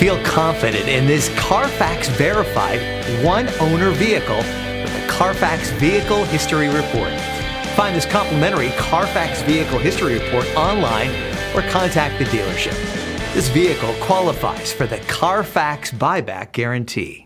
Feel confident in this CARFAX verified one-owner vehicle with a CARFAX Vehicle History Report. Find this complimentary CARFAX Vehicle History Report online or contact the dealership. This vehicle qualifies for the CARFAX buyback guarantee.